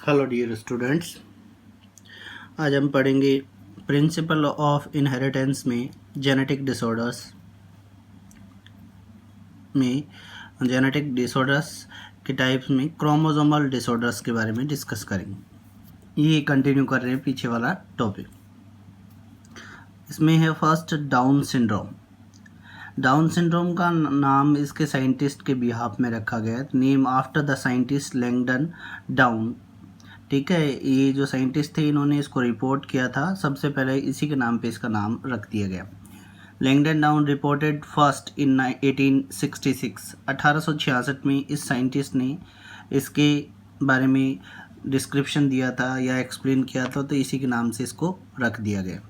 Hello dear students, आज हम पढ़ेंगे प्रिंसिपल ऑफ इनहेरिटेंस में जेनेटिक डिसऑर्डर्स के टाइप्स में क्रोमोसोमल डिसऑर्डर्स के बारे में डिस्कस करेंगे। ये कंटिन्यू कर रहे हैं पीछे वाला टॉपिक। इसमें है first down syndrome. Down syndrome का नाम इसके साइंटिस्ट के बिहाफ में रखा गया है, name after the scientist Langdon down. ठीक है, ये जो साइंटिस्ट थे इन्होंने इसको रिपोर्ट किया था, सबसे पहले इसी के नाम पे इसका नाम रख दिया गया। Langdon down reported first in 1866। 1866 में इस साइंटिस्ट ने इसके बारे में डिस्क्रिप्शन दिया था या एक्सप्लेन किया था, तो इसी के नाम से इसको रख दिया गया।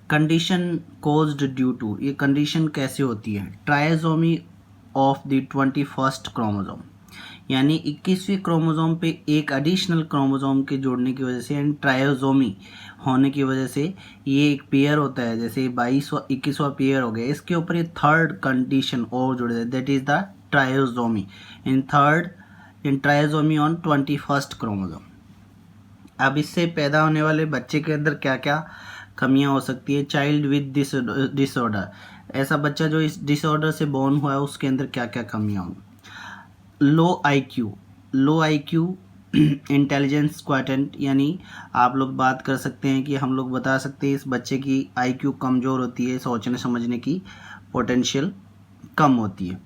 कंडीशन कोज्ड ड्यू टू, ये कंडीशन कैसे होती है? Trisomy of the 21st chromosome, यानी 21वें क्रोमोसोम पे एक एडिशनल क्रोमोसोम के जोड़ने की वजह से यानी ट्रायोसोमी होने की वजह से ये एक पेयर होता है, जैसे 21वां पेयर हो गया, इसके ऊपर ये थर्ड कंडीशन और जुड़ जाए, that is the trisomy in trisomy on 21st chromosome. अब इससे पैदा होने वाले बच्चे के अंदर क्या क्या कमियां हो सकती है? चाइल्ड विद डिसऑर्डर, ऐसा बच्चा जो इस डिसऑर्डर से बोर्न हुआ है उसके अंदर क्या क्या कमियां होंगी? लो आईक्यू इंटेलिजेंस क्वाटेंट, यानी आप लोग बात कर सकते हैं कि हम लोग बता सकते हैं इस बच्चे की आईक्यू कमज़ोर होती है, सोचने समझने की पोटेंशियल कम होती है।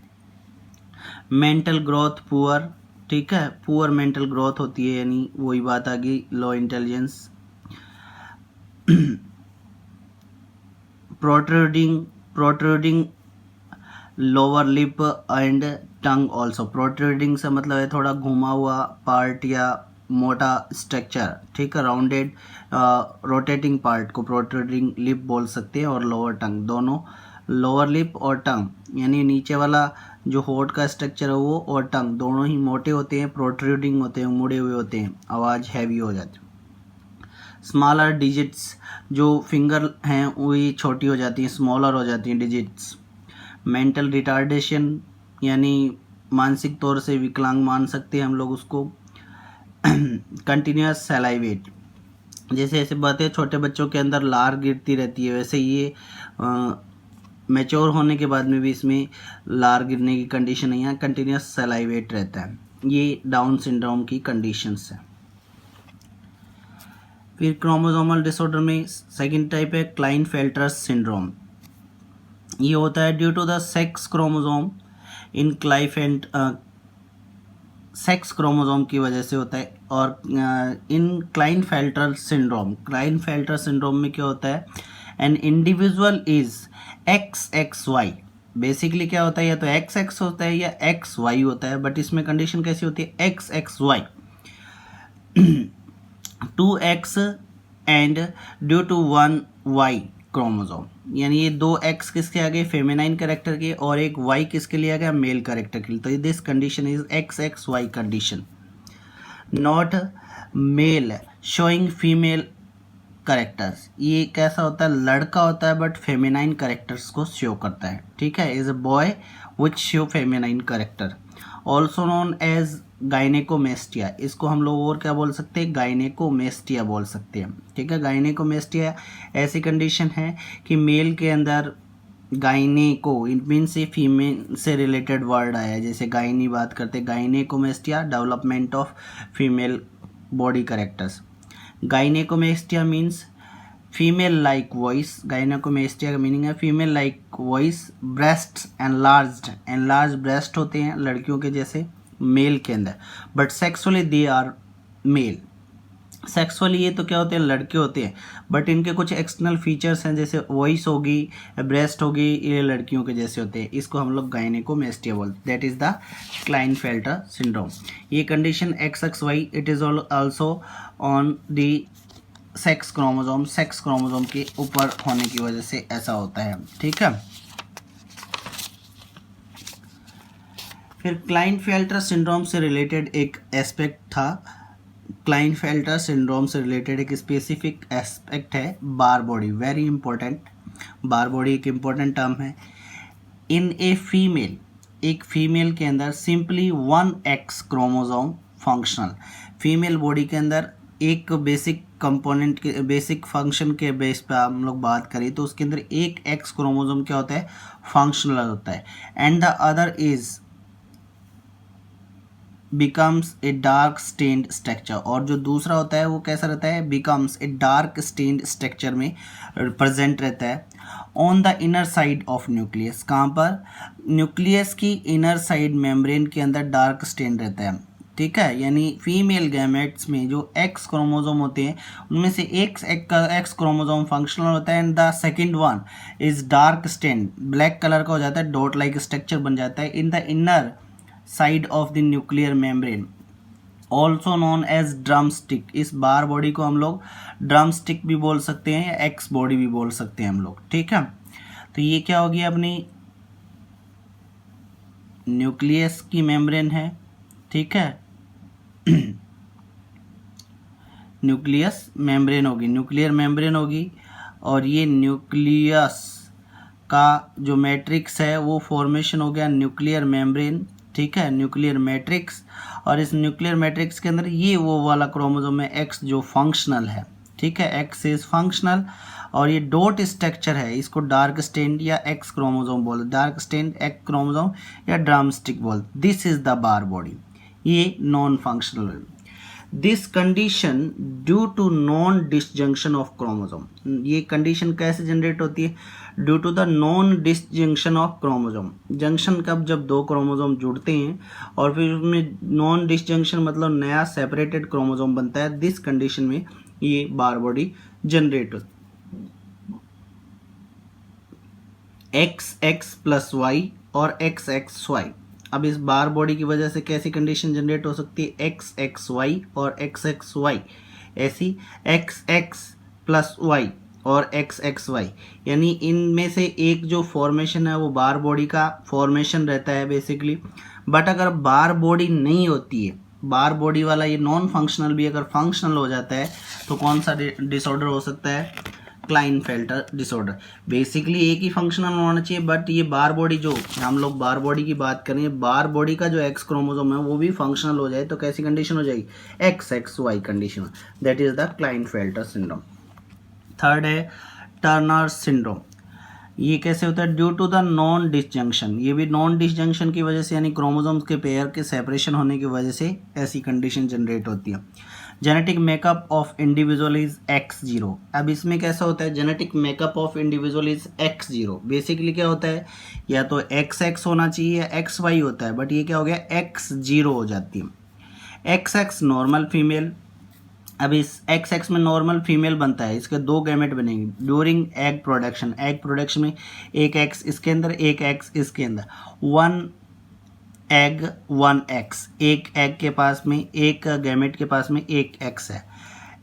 मेंटल ग्रोथ पुअर, ठीक है, पुअर मेंटल ग्रोथ होती है, यानी वही बात आ गई, low intelligence. Protruding lower lip and tongue also. Protruding से मतलब है थोड़ा घुमा हुआ पार्ट या मोटा स्ट्रक्चर, ठीक है, राउंडेड रोटेटिंग पार्ट को प्रोट्रूडिंग लिप बोल सकते हैं, और लोअर टंग, दोनों लोअर लिप और टंग यानी नीचे वाला जो होठ का स्ट्रक्चर है वो और टंग दोनों ही मोटे होते हैं, प्रोट्रूडिंग होते हैं, मुड़े हुए होते हैं, आवाज़ हैवी हो जाती है। स्मॉलर डिजिट्स, जो फिंगर हैं वही छोटी हो जाती हैं, स्मॉलर हो जाती हैं डिजिट्स। मेंटल रिटार्डेशन, यानी मानसिक तौर से विकलांग मान सकते हैं हम लोग उसको। कंटिन्यूस सैलाइवेट, जैसे ऐसे बातें छोटे बच्चों के अंदर लार गिरती रहती है, वैसे ये मैच्योर होने के बाद में भी इसमें लार गिरने की कंडीशन है, कंटिन्यूस सैलाइवेट रहता है। ये डाउन सिंड्रोम की कंडीशंस है। फिर क्रोमोसोमल डिसऑर्डर में सेकंड टाइप है क्लाइनफेल्टर सिंड्रोम। ये होता है due to the sex chromosome in sex chromosome की वजह से होता है। और इन क्लाइनफेल्टर सिंड्रोम में क्या होता है? An individual is XXY, basically क्या होता है, या तो XX होता है या XY होता है, बट इसमें कंडीशन कैसी होती है? XXY 2X and due to 1Y chromosome, यानी ये 2X किसके आ गए? फेमिनाइन कैरेक्टर के, और एक Y किसके लिए आ गया? मेल कैरेक्टर के लिए। तो this condition is XXY condition. Not male showing female characters, ये कैसा होता है? लड़का होता है बट फेमिनाइन करेक्टर्स को शो करता है, ठीक है, is a boy which show feminine character. Also known as gynaecomastia, इसको हम लोग और क्या बोल सकते हैं? गाइनेकोमेस्टिया बोल सकते हैं, ठीक है। गाइनेकोमेस्टिया ऐसी कंडीशन है कि मेल के अंदर गाइनेको, इट मीन से फीमेल से रिलेटेड वर्ड आया है, जैसे गाइनी बात करते, gynaecomastia development of female body characters. Gynaecomastia means female like voice, gynaecomastia का मीनिंग है female like voice. Breast enlarge breast होते हैं लड़कियों के जैसे मेल के अंदर, but sexually they are male. Sexually ये तो क्या होते हैं? लड़के होते हैं, बट इनके कुछ एक्सटर्नल फीचर्स हैं, जैसे वॉइस होगी, ब्रेस्ट होगी, ये लड़कियों के जैसे होते हैं, इसको हम लोग गाइनेकोमेस्टिया बोलते हैं। That is the Klinefelter syndrome. ये condition XXY, it is also on the sex chromosome के ऊपर होने की वजह से ऐसा होता है, ठीक है। फिर क्लाइनफेल्टर सिंड्रोम से रिलेटेड एक एस्पेक्ट था, क्लाइनफेल्टर सिंड्रोम से रिलेटेड एक स्पेसिफिक एस्पेक्ट है बार बॉडी, वेरी इंपॉर्टेंट। बार बॉडी एक इम्पॉर्टेंट टर्म है। इन ए फीमेल, एक फीमेल के अंदर simply 1X chromosome functional. Female body के अंदर एक बेसिक कंपोनेंट के बेसिक फंक्शन के बेस पे हम लोग बात करें तो उसके अंदर एक एक्स क्रोमोसोम क्या होता है, फंक्शनल होता है, and the other is becomes a dark stained structure, और जो दूसरा होता है वो कैसा रहता है, becomes a dark stained structure में प्रेजेंट रहता है on the inner side of nucleus. कहाँ पर, न्यूक्लियस की इनर साइड मेम्ब्रेन के अंदर डार्क स्टेन रहता है, ठीक है। यानी फीमेल गैमेट्स में जो एक्स क्रोमोसोम होते हैं उनमें से एक एक्स क्रोमोसोम फंक्शनल होता है and the second one is dark stain, black colour का हो जाता है, डॉट लाइक स्ट्रक्चर बन जाता है in the inner side of the nuclear membrane, also known as drum stick. इस बार बॉडी को हम लोग ड्रम स्टिक भी बोल सकते हैं या एक्स बॉडी भी बोल सकते हैं हम लोग, ठीक है। तो ये क्या होगी, अपनी न्यूक्लियस की मेम्ब्रेन है, ठीक है। न्यूक्लियस मेम्ब्रेन होगी, न्यूक्लियर मेम्ब्रेन होगी, और ये न्यूक्लियस का जो मैट्रिक्स है वो फॉर्मेशन हो गया न्यूक्लियर मेम्ब्रेन, ठीक है, न्यूक्लियर मैट्रिक्स। और इस न्यूक्लियर मैट्रिक्स के अंदर ये वो वाला क्रोमोसोम है एक्स जो फंक्शनल है, ठीक है, एक्स इज फंक्शनल। और ये डॉट स्ट्रक्चर है, इसको डार्क स्टेन्ड या एक्स क्रोमोसोम बोल, डार्क स्टेन्ड एक्स क्रोमोसोम या ड्रम स्टिक बोल। This is the bar body, ये non functional. This condition due to non disjunction of chromosome, ये कंडीशन कैसे जनरेट होती है, due to the non disjunction of chromosome. Junction कब, जब दो क्रोमोसोम जुड़ते हैं और फिर उसमें नॉन डिसजंक्शन मतलब नया सेपरेटेड क्रोमोसोम बनता है, दिस कंडीशन में ये बार बॉडी जनरेट होती है। एक्स एक्स प्लस वाई और एक्स एक्स वाई। अब इस बार बॉडी की वजह से कैसी कंडीशन जनरेट हो सकती है, एक्स एक्स वाई और एक्स एक्स वाई, ऐसी एक्स एक्स प्लस वाई और एक्स एक्स वाई, यानी इनमें से एक जो फॉर्मेशन है वो बार बॉडी का फॉर्मेशन रहता है बेसिकली। बट अगर बार बॉडी नहीं होती है, बार बॉडी वाला ये नॉन फंक्शनल भी अगर फंक्शनल हो जाता है तो कौन सा डिसऑर्डर हो सकता है, क्लाइनफेल्टर डिसऑर्डर। बेसिकली एक ही फंक्शनल होना चाहिए, बट ये बार बॉडी, जो हम लोग बार बॉडी की बात करें, बार बॉडी का जो एक्स क्रोमोसोम है वो भी फंक्शनल हो जाए तो कैसी कंडीशन हो जाएगी, X X Y condition, that is the Klinefelter syndrome. Third है टर्नर सिंड्रोम। ये कैसे होता है, due to the non disjunction, ये भी नॉन डिसजंक्शन की वजह से यानी क्रोमोसोम्स के पेयर के सेपरेशन होने की वजह से ऐसी कंडीशन जनरेट होती है। Genetic makeup of individual is X0। अब इसमें कैसा होता है, genetic makeup of individual is X0। Basically क्या होता है, या तो XX होना चाहिए या XY होता है, बट ये क्या हो गया, X0 हो जाती है। XX normal female. अब इस XX में नॉर्मल फीमेल बनता है, इसके दो गैमेट बनेंगे during egg production. Egg production में एक X इसके अंदर, एक X इसके अंदर, वन एग वन एक्स, एक एग के पास में, एक गैमेट के पास में एक एक्स है,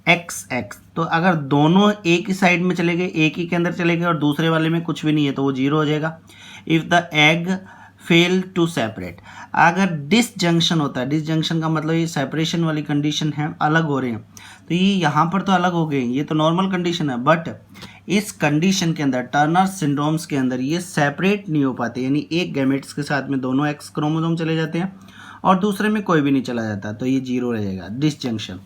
एक्स एक्स। तो अगर दोनों एक ही साइड में चले गए, एक ही के अंदर चले गए और दूसरे वाले में कुछ भी नहीं है तो वो जीरो हो जाएगा। If the egg fail to separate, अगर डिसजंक्शन होता है, डिसजंक्शन का मतलब ये सेपरेशन वाली कंडीशन है, अलग हो रहे हैं, तो ये यहाँ पर तो अलग हो गए, ये तो नॉर्मल कंडीशन है, बट इस कंडीशन के अंदर टर्नर सिंड्रोम्स के अंदर ये सेपरेट नहीं हो पाते, यानी एक गैमेट्स के साथ में दोनों एक्स क्रोमोसोम चले जाते हैं और दूसरे में कोई भी नहीं चला जाता, तो ये जीरो रहेगा, disjunction.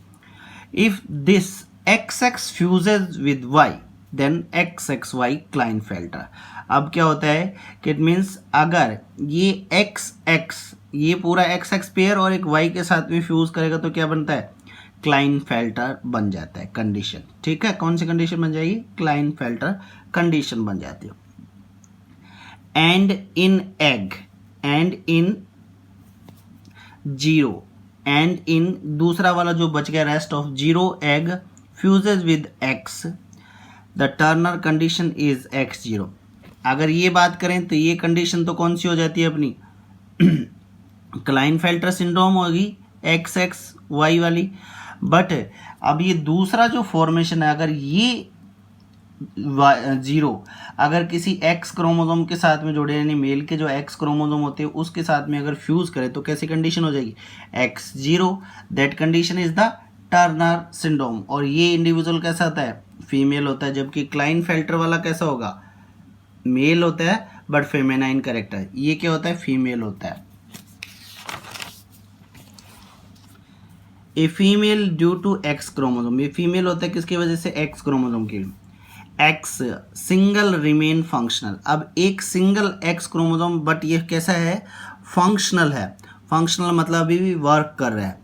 If this X X fuses with Y then X X Y Klinefelter. अब क्या होता है कि इट मीन्स अगर ये एक्स एक्स, ये पूरा एक्स एक्स पेयर और एक वाई के साथ में फ्यूज करेगा तो क्या बनता है, क्लाइनफेल्टर बन जाता है कंडीशन, ठीक है। कौन सी कंडीशन बन जाएगी, क्लाइनफेल्टर कंडीशन बन जाती है। And in egg, and in zero, and in दूसरा वाला जो बच गया rest of zero egg fuses with x, the Turner condition is X0। अगर ये बात करें तो ये कंडीशन तो कौन सी हो जाती है अपनी, क्लाइनफेल्टर सिंड्रोम होगी एक्स एक्स वाई वाली। बट अब ये दूसरा जो फॉर्मेशन है, अगर ये जीरो अगर किसी एक्स क्रोमोसोम के साथ में जोड़े, यानी मेल के जो एक्स क्रोमोसोम होते हैं उसके साथ में अगर फ्यूज करे तो कैसी कंडीशन हो जाएगी, X0। That condition is the Turner syndrome. और ये इंडिविजुअल कैसा होता है, फीमेल होता है, जबकि क्लाइनफेल्टर वाला कैसा होगा, मेल होता है बट फेमिनाइन कैरेक्टर, ये क्या होता है, फीमेल होता है। A female due to X chromosome, ये फीमेल होता है किसकी वजह से, एक्स क्रोमोसोम की। एक्स सिंगल रिमेन फंक्शनल, अब एक सिंगल एक्स क्रोमोसोम, बट ये कैसा है, फंक्शनल है। फंक्शनल मतलब अभी भी वर्क कर रहा है।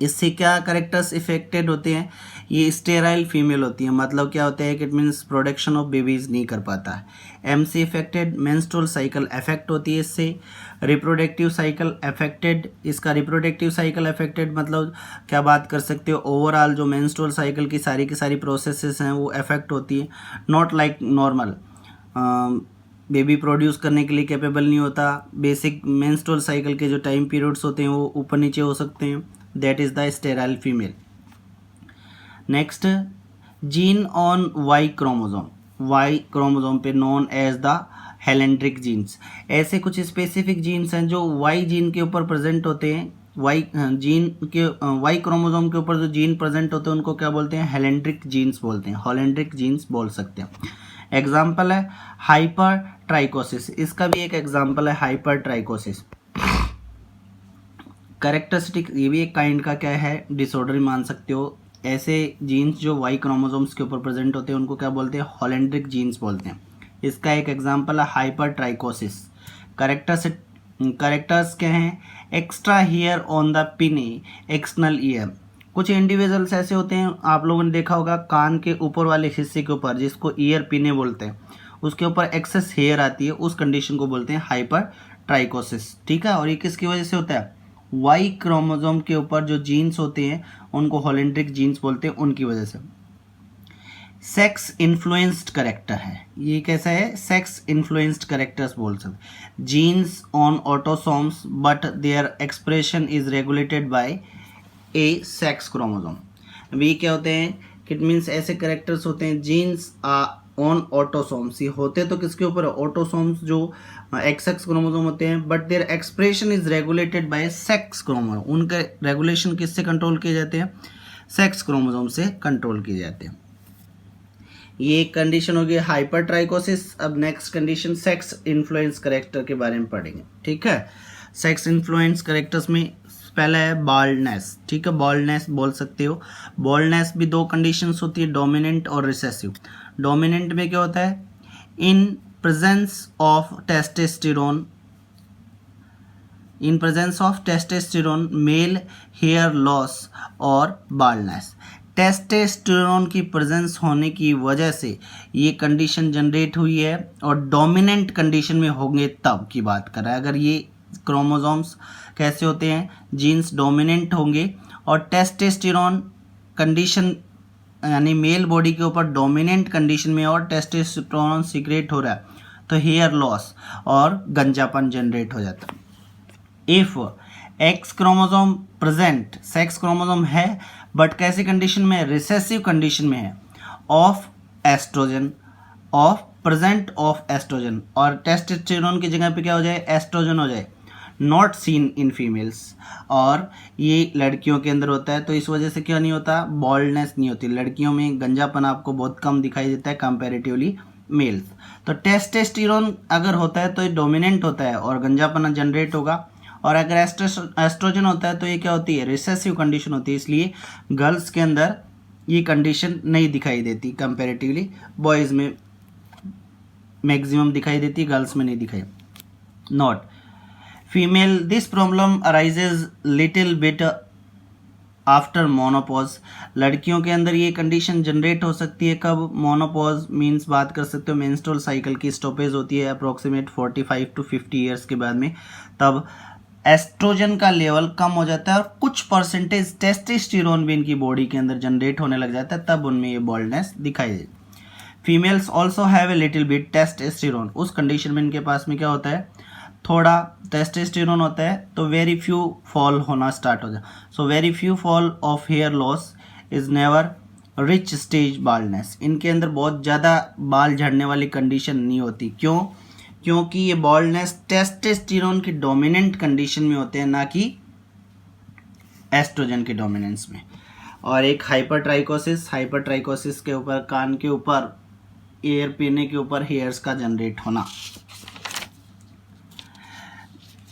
इससे क्या करेक्टर्स इफेक्टेड होते हैं, ये स्टेराइल फीमेल होती है, मतलब क्या होता है कि it means production of babies नहीं कर पाता है। M C affected, menstrual cycle affect होती है इससे। रिप्रोडक्टिव साइकिल अफेक्टेड, इसका रिप्रोडक्टिव साइकिल अफेक्टेड मतलब क्या बात कर सकते हो, ओवरऑल जो मेंस्ट्रुअल साइकिल की सारी प्रोसेसेस हैं वो अफेक्ट होती है। Not like normal, baby produce करने के लिए कैपेबल नहीं होता। बेसिक मेंस्ट्रुअल साइकिल के जो टाइम पीरियड्स होते हैं वो ऊपर नीचे हो सकते हैं, that is the sterile female. Next, gene on Y chromosome, Y chromosome पे known as the holandric genes. ऐसे कुछ स्पेसिफिक जीन्स हैं जो वाई जीन के ऊपर प्रेजेंट होते हैं, वाई जीन के वाई क्रोमोसोम के ऊपर जो जीन प्रेजेंट होते हैं उनको क्या बोलते हैं, हेलेंड्रिक जीन्स बोलते हैं, हेलेंड्रिक जीन्स बोल सकते हैं। एग्जाम्पल है हाइपर ट्राइकोसिस, इसका भी एक एग्जाम्पल है हाइपर ट्राइकोसिस। कैरेक्टरिस्टिक, ये भी एक काइंड का क्या है, डिसऑर्डर मान सकते हो। ऐसे जीन्स जो वाई क्रोमोसोम्स के ऊपर प्रेजेंट होते हैं उनको क्या बोलते हैं, हेलेंड्रिक जीन्स बोलते हैं। इसका एक एग्जांपल है हाइपर ट्राइकोसिस। कैरेक्टर्स क्या हैं, एक्स्ट्रा हेयर ऑन द पिने एक्सटर्नल ईयर। कुछ इंडिविजुअल्स ऐसे होते हैं, आप लोगों ने देखा होगा कान के ऊपर वाले हिस्से के ऊपर जिसको ईयर पिने बोलते हैं, उसके ऊपर एक्सेस हेयर आती है, उस कंडीशन को बोलते हैं हाइपर ट्राइकोसिस। ठीक है, और ये किसकी वजह से होता है, वाई क्रोमोसोम के ऊपर जो जीन्स होते हैं उनको हेलेंड्रिक जीन्स बोलते हैं, उनकी वजह से। सेक्स इन्फ्लुएंस्ड करेक्टर है, ये कैसा है, सेक्स इन्फ्लुएंस्ड करेक्टर्स बोल सकते। Genes on autosomes but their expression is regulated by a sex chromosome. अभी क्या होते हैं, इट मीन्स ऐसे करेक्टर्स होते हैं जीन्स ऑन ऑटोसोम्स, ये होते तो किसके ऊपर, ऑटोसोम्स जो एक्स क्रोमोसोम होते हैं, but their expression is regulated bye sex chromosome, उनके रेगुलेशन किससे कंट्रोल किए जाते हैं, सेक्स क्रोमोसोम से कंट्रोल किए जाते हैं। ये एक कंडीशन होगी हाइपर ट्राइकोसिस। अब next condition sex influence character के बारे में पढ़ेंगे। ठीक है, सेक्स इन्फ्लुएंस करेक्टर्स में पहला है बाल्डनेस। ठीक है, बाल्डनेस बोल सकते हो। बाल्डनेस भी दो कंडीशंस होती है, डोमिनेंट और रिसेसिव। डोमिनेंट में क्या होता है, in presence of testosterone, in presence of testosterone male hair loss और बाल्डनेस। टेस्टोस्टेरोन की प्रेजेंस होने की वजह से ये कंडीशन जनरेट हुई है, और डोमिनेंट कंडीशन में होंगे तब की बात कर रहा है। अगर ये क्रोमोसोम्स कैसे होते हैं, जीन्स डोमिनेंट होंगे और टेस्टोस्टेरोन कंडीशन यानी मेल बॉडी के ऊपर डोमिनेंट कंडीशन में और टेस्टोस्टेरोन सीक्रेट हो रहा है तो हेयर लॉस और गंजापन जनरेट हो जाता है। If x chromosome present, sex chromosome है बट कैसी कंडीशन में, रिसेसिव कंडीशन में है, of oestrogen, of present of oestrogen, और टेस्टोस्टेरोन की जगह पे क्या हो जाए, एस्ट्रोजन हो जाए, नॉट सीन इन फीमेल्स, और ये लड़कियों के अंदर होता है, तो इस वजह से क्या नहीं होता, बॉल्डनेस नहीं होती। लड़कियों में गंजापन आपको बहुत कम दिखाई देता है कंपैरेटिवली मेल्स। तो टेस्टोस्टेरोन अगर होता है तो ये डोमिनेंट होता है और गंजापन जनरेट होगा, और अगर एस्ट्रोजन होता है तो ये क्या होती है, रिसेसिव कंडीशन होती है, इसलिए गर्ल्स के अंदर ये कंडीशन नहीं दिखाई देती कंपैरेटिवली, बॉयज़ में मैक्सिमम दिखाई देती, गर्ल्स में नहीं दिखाई। Not female, this problem arises little bit after menopause. लड़कियों के अंदर ये कंडीशन जनरेट हो सकती है कब, मोनोपॉज मीन्स बात कर सकते हो मेंस्ट्रुअल साइकिल की स्टॉपेज होती है अप्रोक्सीमेट 45 to 50 ईयर्स के बाद में, तब एस्ट्रोजन का लेवल कम हो जाता है और कुछ परसेंटेज टेस्टोस्टेरोन भी इनकी बॉडी के अंदर जनरेट होने लग जाता है, तब उनमें ये बॉल्डनेस दिखाई देती। Females also have a little bit testosterone, उस कंडीशन में इनके पास में क्या होता है, थोड़ा टेस्टोस्टेरोन होता है, तो वेरी फ्यू फॉल होना स्टार्ट हो जाए। So very few fall of hair loss is never reach stage baldness. इनके अंदर बहुत ज़्यादा बाल झड़ने वाली कंडीशन नहीं होती। क्यों? क्योंकि ये बाल्डनेस टेस्टोस्टेरोन की डोमिनेंट कंडीशन में होते हैं, ना कि एस्ट्रोजन के डोमिनेंस में। और एक हाइपरट्राइकोसिस, हाइपरट्राइकोसिस के ऊपर कान के ऊपर एयर पीने के ऊपर हेयर्स का जनरेट होना।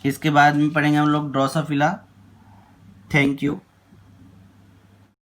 इसके बाद में पढ़ेंगे हम लोग ड्रोसोफिला। Thank you.